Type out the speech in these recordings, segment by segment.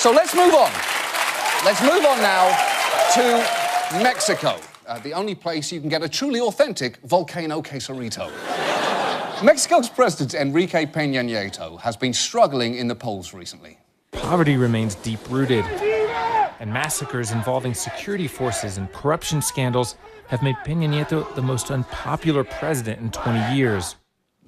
So let's move on. Let's move on now to Mexico, the only place you can get a truly authentic volcano quesarito. Mexico's President Enrique Peña Nieto has been struggling in the polls recently. Poverty remains deep-rooted, and massacres involving security forces and corruption scandals have made Peña Nieto the most unpopular president in 20 years.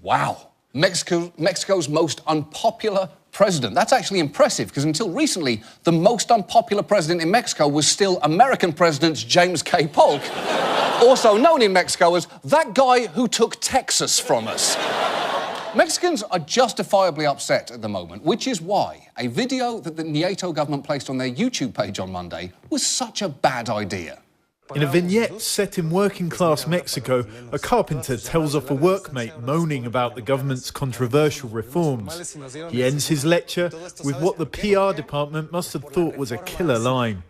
Wow. Mexico's most unpopular president. That's actually impressive, because until recently, the most unpopular president in Mexico was still American President James K. Polk, also known in Mexico as that guy who took Texas from us. Mexicans are justifiably upset at the moment, which is why a video that the Nieto government placed on their YouTube page on Monday was such a bad idea. In a vignette set in working-class Mexico, a carpenter tells off a workmate moaning about the government's controversial reforms. He ends his lecture with what the PR department must have thought was a killer line.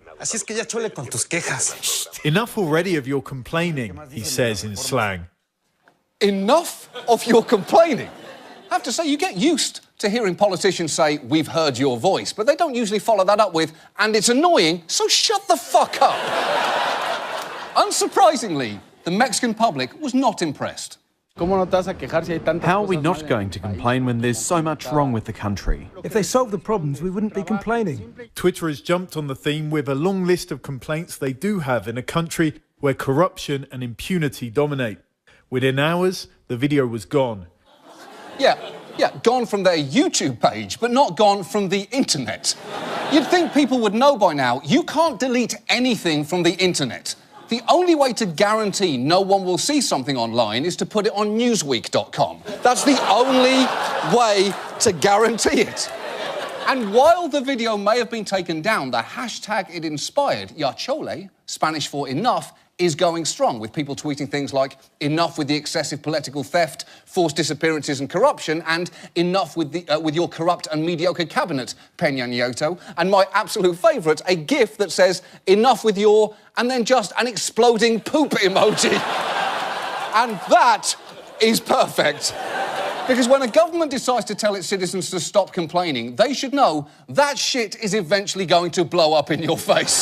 Enough already of your complaining, he says in slang. Enough of your complaining? I have to say, you get used to hearing politicians say, "We've heard your voice," but they don't usually follow that up with, "And it's annoying, so shut the fuck up." Unsurprisingly, the Mexican public was not impressed. How are we not going to complain when there's so much wrong with the country? If they solved the problems, we wouldn't be complaining. Twitter has jumped on the theme with a long list of complaints they do have in a country where corruption and impunity dominate. Within hours, the video was gone. Yeah, gone from their YouTube page, but not gone from the internet. You'd think people would know by now, you can't delete anything from the internet. The only way to guarantee no one will see something online is to put it on Newsweek.com. That's the only way to guarantee it. And while the video may have been taken down, the hashtag it inspired, Ya Chole, Spanish for enough, is going strong, with people tweeting things like "enough with the excessive political theft, forced disappearances and corruption," and "enough with your corrupt and mediocre cabinet, Peña Nieto," and my absolute favourite, a GIF that says "enough with your," and then just an exploding poop emoji. And that is perfect. Because when a government decides to tell its citizens to stop complaining, they should know that shit is eventually going to blow up in your face.